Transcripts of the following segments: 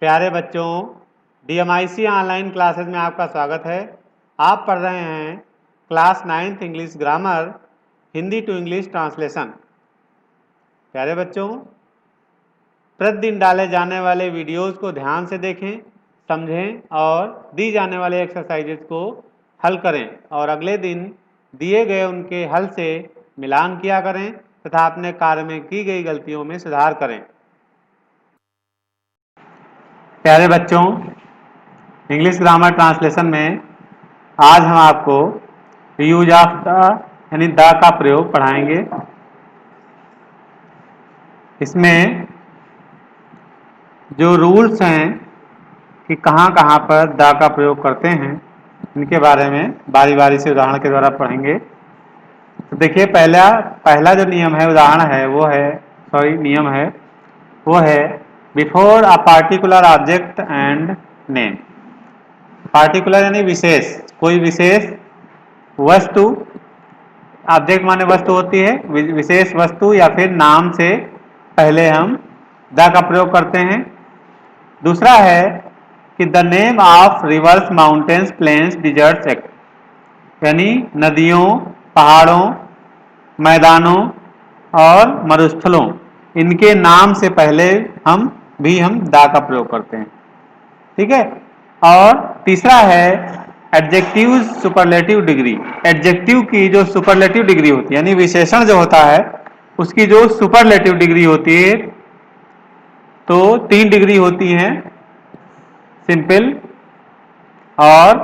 प्यारे बच्चों, DMIC online classes में आपका स्वागत है। आप पढ़ रहे हैं class 9th English grammar Hindi to English translation. प्यारे बच्चों, प्रतिदिन डाले जाने वाले वीडियोस को ध्यान से देखें, समझें और दी जाने वाले एक्सरसाइजेज को हल करें और अगले दिन दिए गए उनके हल से मिलान किया करें तथा अपने कार्य में की गई गलतियों में सुधार करें। प्यारे बच्चों, इंग्लिश ग्रामर ट्रांसलेशन में आज हम आपको यूज ऑफ द यानी द का प्रयोग पढ़ाएंगे। इसमें जो रूल्स हैं कि कहाँ कहाँ पर द का प्रयोग करते हैं, इनके बारे में बारी बारी से उदाहरण के द्वारा पढ़ेंगे। तो देखिए, पहला जो नियम है, उदाहरण है, नियम है वो है before a particular object and name. Particular यानी विशेष, कोई विशेष वस्तु, ऑब्जेक्ट माने वस्तु होती है, विशेष वस्तु या फिर नाम से पहले हम द का प्रयोग करते हैं। दूसरा है कि the name of rivers, mountains, plains, deserts यानी नदियों, पहाड़ों, मैदानों और मरुस्थलों, इनके नाम से पहले हम द का प्रयोग करते हैं। ठीक है। और तीसरा है एडजेक्टिव सुपरलेटिव डिग्री। एडजेक्टिव की जो सुपरलेटिव डिग्री होती है यानी विशेषण जो होता है उसकी जो सुपरलेटिव डिग्री होती है, तो 3 डिग्री होती हैं, सिंपल और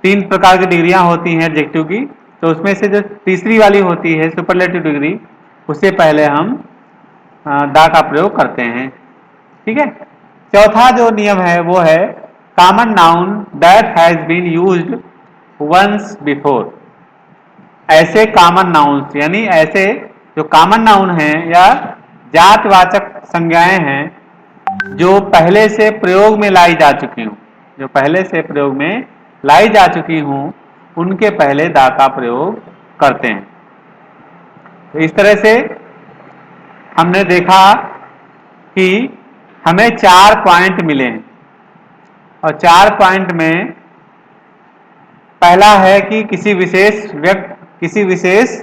3 प्रकार की डिग्रियां होती हैं एडजेक्टिव की। तो उसमें से जो तीसरी वाली होती है सुपरलेटिव डिग्री, उससे पहले हम द का प्रयोग करते हैं। ठीक है। चौथा जो नियम है वो है common noun that has been used once before. ऐसे कॉमन नाउन्स यानी ऐसे जो कॉमन नाउन हैं या जातवाचक संज्ञाएं हैं जो पहले से प्रयोग में लाई जा चुकी हूं, जो पहले से प्रयोग में लाई जा चुकी हूं, उनके पहले द का प्रयोग करते हैं। तो इस तरह से हमने देखा कि हमें 4 पॉइंट मिले हैं और 4 पॉइंट में पहला है कि किसी विशेष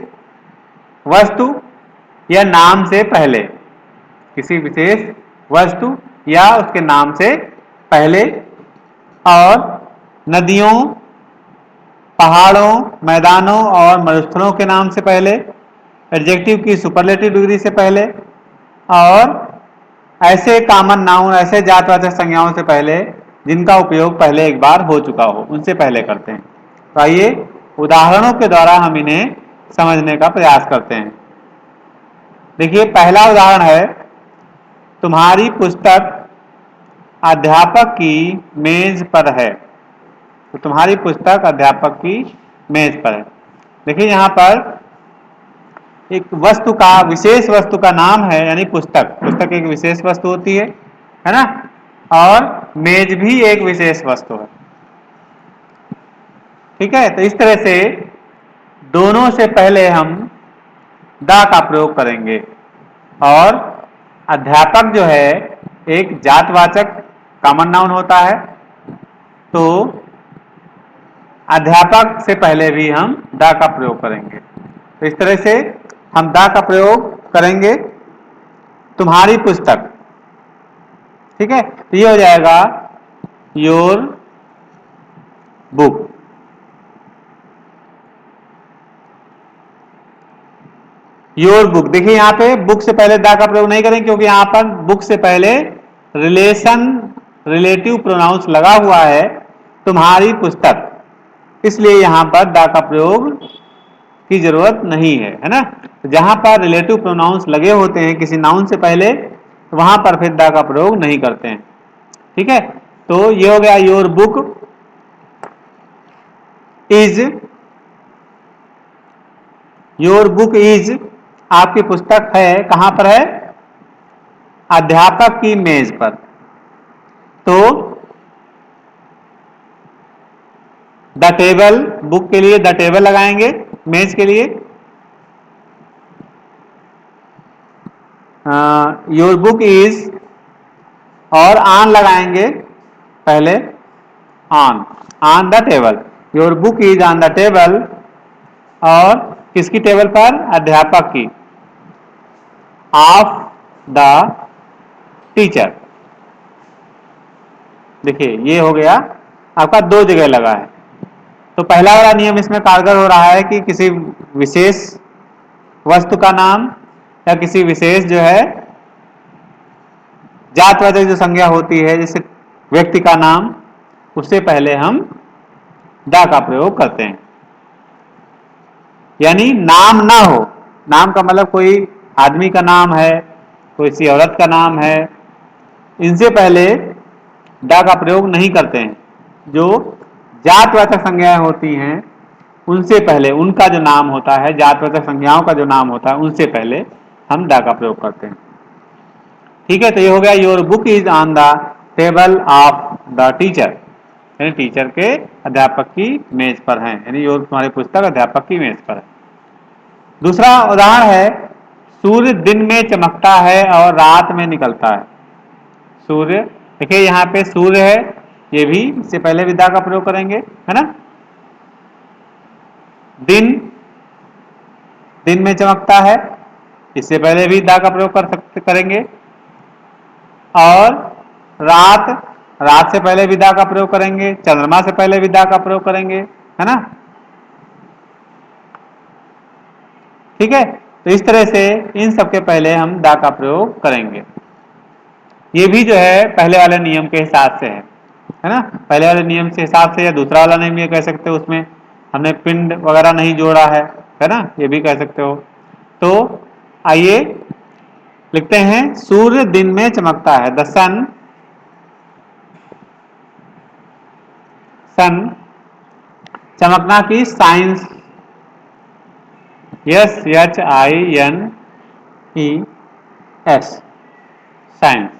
वस्तु या नाम से पहले, किसी विशेष वस्तु या उसके नाम से पहले, और नदियों, पहाड़ों, मैदानों और मरुस्थलों के नाम से पहले, एडजेक्टिव की सुपरलेटिव डिग्री से पहले, और ऐसे कॉमन नाउन, ऐसे जातवाचक संज्ञाओं से पहले जिनका उपयोग पहले एक बार हो चुका हो, उनसे पहले करते हैं। तो आइए उदाहरणों के द्वारा हम इन्हें समझने का प्रयास करते हैं। देखिए, पहला उदाहरण है तुम्हारी पुस्तक अध्यापक की मेज पर है। तो तुम्हारी पुस्तक अध्यापक की मेज पर है। देखिए, यहां पर एक वस्तु का, विशेष वस्तु का नाम है यानी पुस्तक। पुस्तक एक विशेष वस्तु होती है ना, और मेज भी एक विशेष वस्तु है। ठीक है। तो इस तरह से दोनों से पहले हम द का प्रयोग करेंगे। और अध्यापक जो है एक जातवाचक कॉमन नाउन होता है, तो अध्यापक से पहले भी हम द का प्रयोग करेंगे। तो इस तरह से हम द का प्रयोग करेंगे तुम्हारी पुस्तक। ठीक है। तो ये हो जाएगा योर बुक। Your book. देखिए, यहां पे बुक से पहले द का प्रयोग नहीं करेंगे क्योंकि यहां पर बुक से पहले रिलेटिव प्रोनाउंस लगा हुआ है, तुम्हारी पुस्तक, इसलिए यहां पर द का प्रयोग की जरूरत नहीं है ना। जहां पर रिलेटिव प्रोनाउंस लगे होते हैं किसी नाउन से पहले, तो वहां पर फिर द का प्रयोग नहीं करते हैं। ठीक है। तो ये हो गया your book is. Your book is, आपकी पुस्तक है, कहां पर है? अध्यापक की मेज पर। तो द टेबल, बुक के लिए द टेबल लगाएंगे, मेज के लिए योर बुक इज, और ऑन लगाएंगे पहले, on the table, your book is on the table, और किसकी टेबल पर? अध्यापक की, ऑफ द टीचर। देखिए ये हो गया आपका, दो जगह लगा है। तो पहला वाला नियम इसमें कारगर हो रहा है कि किसी विशेष वस्तु का नाम या किसी विशेष जो है जातवाचक जो संज्ञा होती है, जैसे व्यक्ति का नाम, उससे पहले हम द का प्रयोग करते हैं। यानी नाम ना हो, नाम का मतलब कोई आदमी का नाम है, कोई सी औरत का नाम है, इनसे पहले द का प्रयोग नहीं करते हैं। जो जातवाचक संज्ञाएं होती हैं उनसे पहले, उनका जो नाम होता है, जातवाचक संज्ञाओं का जो नाम होता है, उनसे पहले हम द का प्रयोग करते हैं। ठीक है, तो ये हो गया your book is on the table of the teacher, यानी टीचर के, अध्यापक की मेज पर है, यानी योर तुम्हारी पुस्तक अध्यापक की मेज पर है। दूसरा उदाहरण है, सूर्य दिन में चमकता है और रात में निकलता है। सूर्य, देखिए यहाँ पे सूर्य है, ये भी इससे पहले विदा का प्रयोग करेंगे, है ना। दिन, दिन में चमकता है, इससे पहले भी दा का प्रयोग करेंगे। और रात, रात से पहले विदा का प्रयोग करेंगे, चंद्रमा से पहले विदा का प्रयोग करेंगे, है ना। ठीक है, तो इस तरह से इन सबके पहले हम दा का प्रयोग करेंगे। ये भी जो है पहले वाले नियम के हिसाब से है ना। पहले वाले नियम के हिसाब से, या दूसरा वाला नियम ये कह सकते हो, उसमें हमने पिंड वगैरह नहीं जोड़ा है ना, ये भी कह सकते हो। तो आइए लिखते हैं, सूर्य दिन में चमकता है, द सन, सन, चमकना की साइंस, SHINES, साइंस,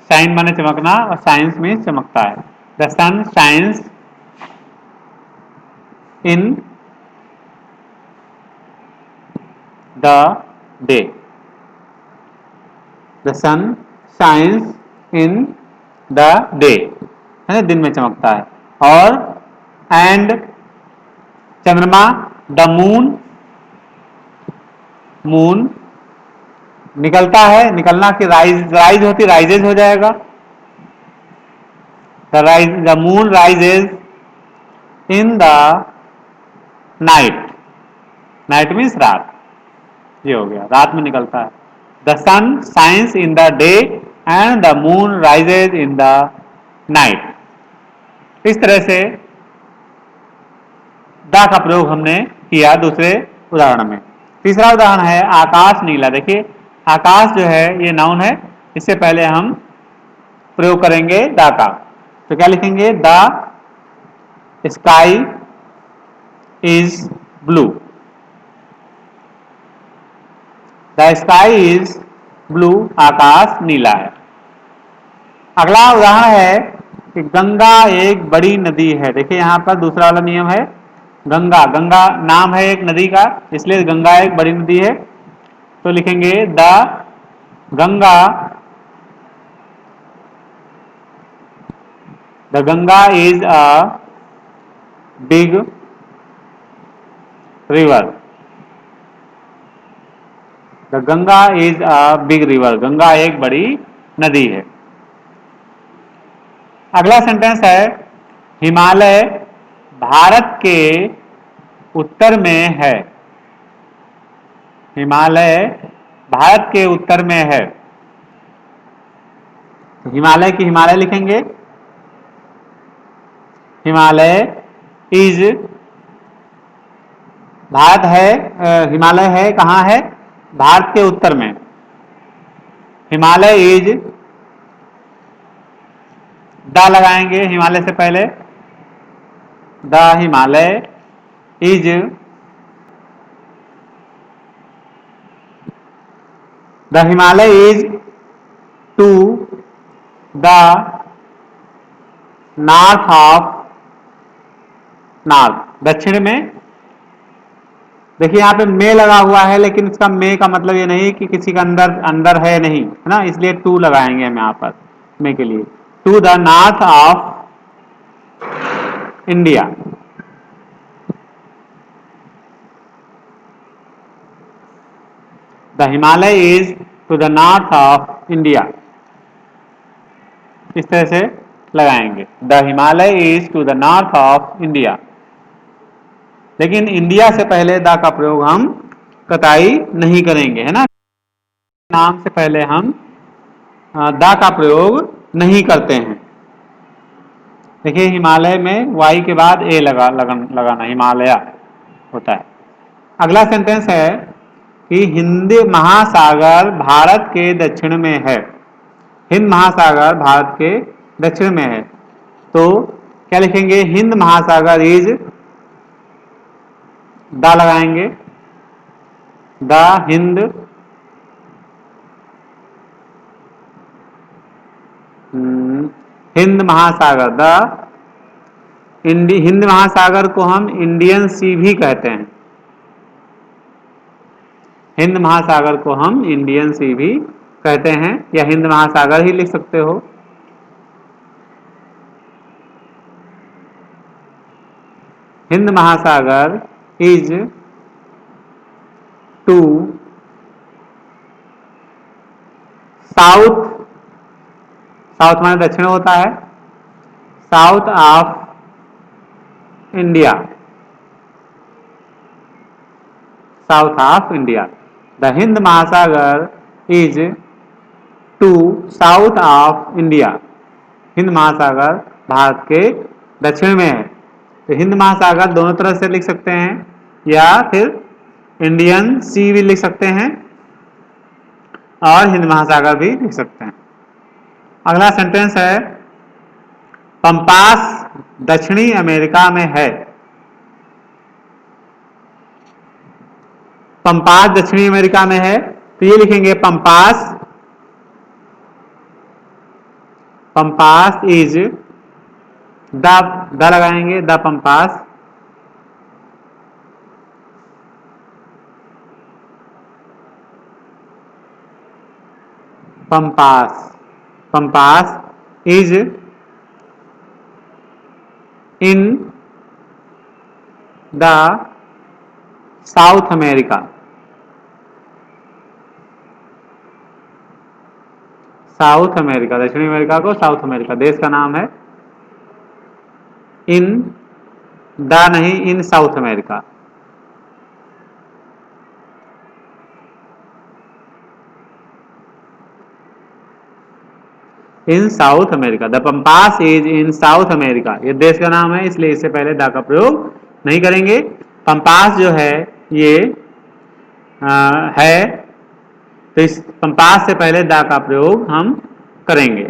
शाइन माने चमकना, और साइंस में चमकता है। The sun shines in the day, the sun shines in the day, है ना, दिन में चमकता है। और एंड चंद्रमा, द मून, मून निकलता है, निकलना की राइज, राइज होती, राइजेज हो जाएगा, the moon rises in the night, night means रात, ये हो गया, रात में निकलता है। The sun shines in the day and the moon rises in the night. इस तरह से द का प्रयोग हमने किया दूसरे उदाहरण में। तीसरा उदाहरण है, आकाश नीला। देखिए आकाश जो है ये नाउन है, इससे पहले हम प्रयोग करेंगे द का, तो क्या लिखेंगे? The sky is blue, the sky is blue, आकाश नीला है। अगला उदाहरण है कि गंगा एक बड़ी नदी है। देखिए यहां पर दूसरा वाला नियम है, गंगा, गंगा नाम है एक नदी का, इसलिए गंगा एक बड़ी नदी है, तो लिखेंगे the Ganga, the Ganga is a big river, the Ganga is a big river, Ganga एक बड़ी नदी है। अगला सेंटेंस है, हिमालय भारत के उत्तर में है, हिमालय भारत के उत्तर में है, तो हिमालय की हिमालय लिखेंगे, हिमालय इज, भारत है, हिमालय है कहाँ है? भारत के उत्तर में, हिमालय इज, द लगाएंगे हिमालय से पहले, the Himalaya is, the Himalaya is to the north of, north दक्षिण में, देखिए यहाँ पे मे लगा हुआ है, लेकिन इसका मे का मतलब ये नहीं कि किसी का अंदर अंदर है नहीं, है ना, इसलिए टू लगाएंगे हम यहाँ पर मे के लिए। To the north of India. The Himalaya is to the north of India. इस तरह से लगाएंगे, the Himalaya is to the north of India. लेकिन इंडिया से पहले द का प्रयोग हम कतई नहीं करेंगे, है ना, नाम से पहले हम द का प्रयोग नहीं करते हैं। देखिए हिमालय में वाई के बाद ए लगाना हिमालय होता है। अगला सेंटेंस है कि हिंद महासागर भारत के दक्षिण में है। हिंद महासागर भारत के दक्षिण में है, तो क्या लिखेंगे, हिंद महासागर इज, द लगाएंगे, द हिंद हिंद महासागर, द हिंद महासागर को हम इंडियन सी भी कहते हैं। हिंद महासागर को हम इंडियन सी भी कहते हैं, या हिंद महासागर ही लिख सकते हो। Hind Mahasagar is to south, south माने दक्षिण होता है, south of India, south of India. The Hind Mahasagar is to south of India. Hind Mahasagar Bharat के दक्षिण में है। तो हिंद महासागर दोनों तरह से लिख सकते हैं, या फिर इंडियन सी भी लिख सकते हैं और हिंद महासागर भी लिख सकते हैं। अगला सेंटेंस है, पंपास दक्षिणी अमेरिका में है। पंपास दक्षिणी अमेरिका में है, तो ये लिखेंगे पंपास, पंपास इज, द लगाएंगे, the Pampas Pampas, Pampas is in the South America. South America, दक्षिणी अमेरिका को साउथ अमेरिका देश का नाम है। इन द नहीं, in South America. In South America, the Pampas is in South America, ये देश का नाम है, इसलिए इससे पहले द का प्रयोग नहीं करेंगे। पंपास जो है ये है, तो इस पंपास से पहले द का प्रयोग हम करेंगे।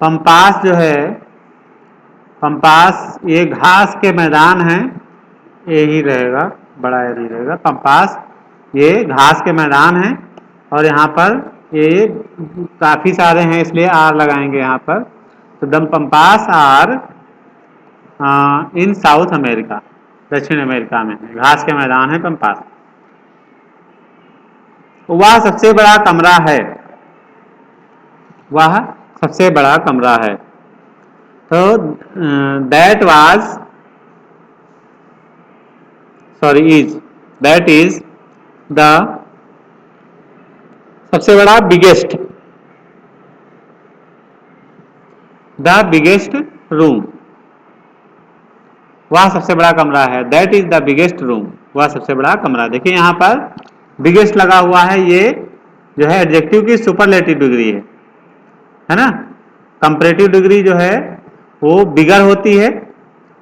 पंपास जो है, पंपास ये घास के मैदान हैं, यही रहेगा, बड़ा यही रहेगा। पंपास ये घास के मैदान हैं, और यहाँ पर ये काफी सारे हैं, इसलिए आर लगाएंगे यहाँ पर। तो the pampas are in South America, दक्षिण अमेरिका में है, घास के मैदान है पंपास। वह सबसे बड़ा कमरा है, वह सबसे बड़ा कमरा है। तो that was, sorry is, that is the सबसे बड़ा, बिगेस्ट, द बिगेस्ट रूम, वह सबसे बड़ा कमरा है। That is the biggest room, वह सबसे बड़ा कमरा। देखिए यहाँ पर बिगेस्ट लगा हुआ है, ये जो है एडजेक्टिव की सुपरलेटिव डिग्री है ना। कंपैरेटिव डिग्री जो है वो बिगर होती है,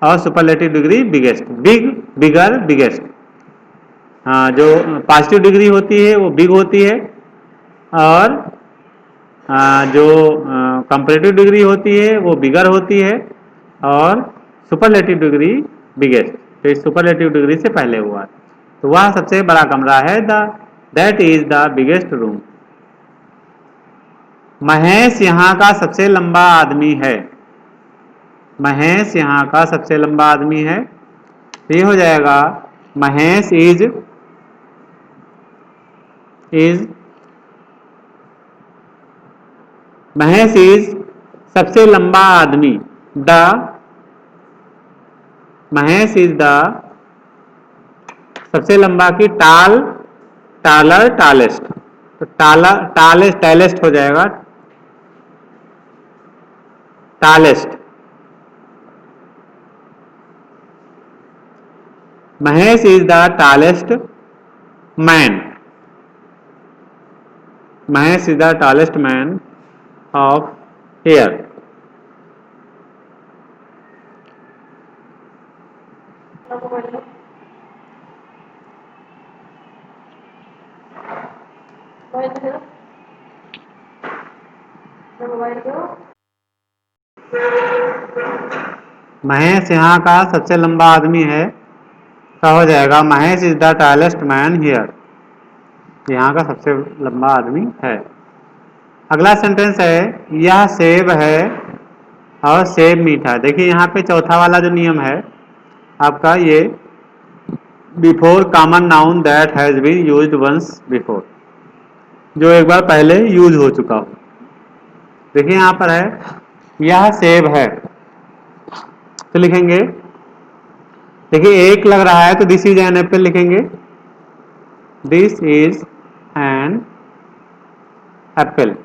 और सुपरलेटिव डिग्री बिगेस्ट, बिग, बिगर, बिगेस्ट। हाँ, जो पॉजिटिव डिग्री होती है वो बिग होती है, और जो कंपैरेटिव डिग्री होती है वो बिगर होती है, और सुपरलेटिव डिग्री बिगेस्ट। तो इस सुपरलेटिव डिग्री से पहले हुआ, तो वह सबसे बड़ा कमरा है, that is the biggest room. Mahesh यहाँ का सबसे लंबा आदमी है। महेश यहाँ का सबसे लंबा आदमी है। ये हो जाएगा महेश इज महेश इज सबसे लंबा आदमी। द महेश इज द सबसे लंबा की टाल टालर टालेस्ट, तो टालेस्ट टैलेस्ट हो जाएगा tallest. Mahesh is the tallest man. Mahesh is the tallest man of here. Mahesh यहाँ का सबसे लंबा आदमी है, तो हो जाएगा Mahesh is the tallest man here. यहाँ का सबसे लंबा आदमी है। अगला सेंटेंस है यह सेब है और सेब मीठा। देखिए यहाँ पे चौथा वाला जो नियम है आपका, ये before common noun that has been used once before, जो एक बार पहले यूज हो चुका हो। देखिए यहाँ पर है यह सेब है, तो लिखेंगे, देखिए एक लग रहा है तो दिस इज एन एप्पल लिखेंगे। This is an apple,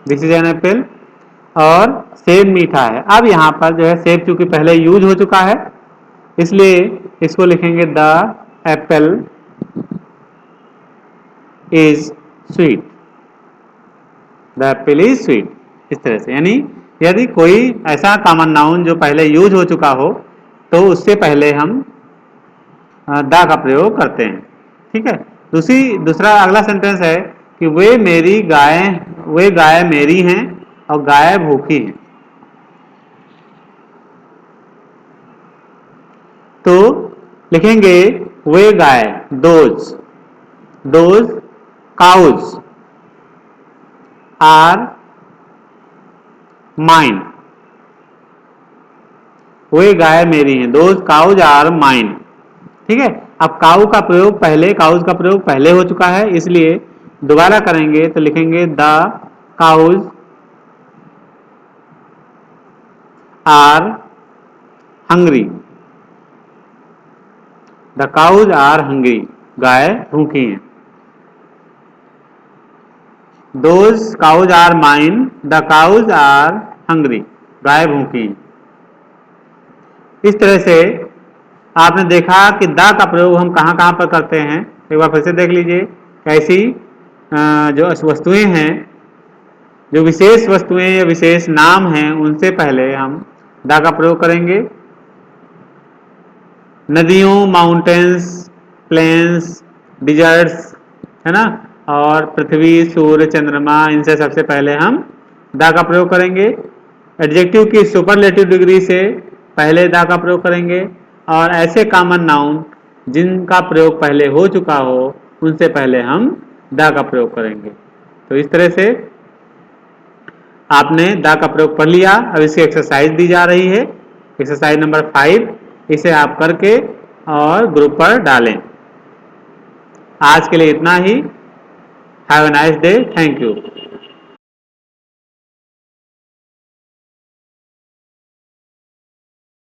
this is an apple. और सेब मीठा है। अब यहाँ पर जो है सेब चूंकि पहले यूज हो चुका है, इसलिए इसको लिखेंगे the Apple is sweet. The Apple is sweet, इस तरह से। यानी यदि कोई ऐसा कॉमन नाउन जो पहले यूज हो चुका हो तो उससे पहले हम द का प्रयोग करते हैं। ठीक है। दूसरा अगला सेंटेंस है कि वे गाय मेरी हैं और गाय भूखी हैं। तो लिखेंगे वे गाय, दोज काउज आर माइन। वे गाय मेरी हैं, दोज काउज आर माइन। ठीक है। अब काउज का प्रयोग पहले हो चुका है, इसलिए दोबारा करेंगे तो लिखेंगे the cows are hungry. The cows are hungry, गाय भूखी हैं। Those cows are mine, the cows are hungry, गाय भूखी हैं। इस तरह से आपने देखा कि द का प्रयोग हम कहाँ कहाँ पर करते हैं। एक बार फिर से देख लीजिए। ऐसी जो वस्तुएं हैं, जो विशेष वस्तुएं या विशेष नाम हैं, उनसे पहले हम द का प्रयोग करेंगे। नदियों, माउंटेन्स, प्लेन्स, डिजर्ट्स, है ना, और पृथ्वी, सूर्य, चंद्रमा, इनसे सबसे पहले हम द का प्रयोग करेंगे। एडजेक्टिव की सुपरलेटिव डिग्री से पहले द का प्रयोग करेंगे। और ऐसे कॉमन नाउन जिनका प्रयोग पहले हो चुका हो, उनसे पहले हम द का प्रयोग करेंगे। तो इस तरह से आपने द का प्रयोग पढ़ लिया। अब इसकी एक्सरसाइज दी जा रही है, एक्सरसाइज नंबर 5। इसे आप करके और ग्रुप पर डालें। आज के लिए इतना ही। Have a nice day. Thank you.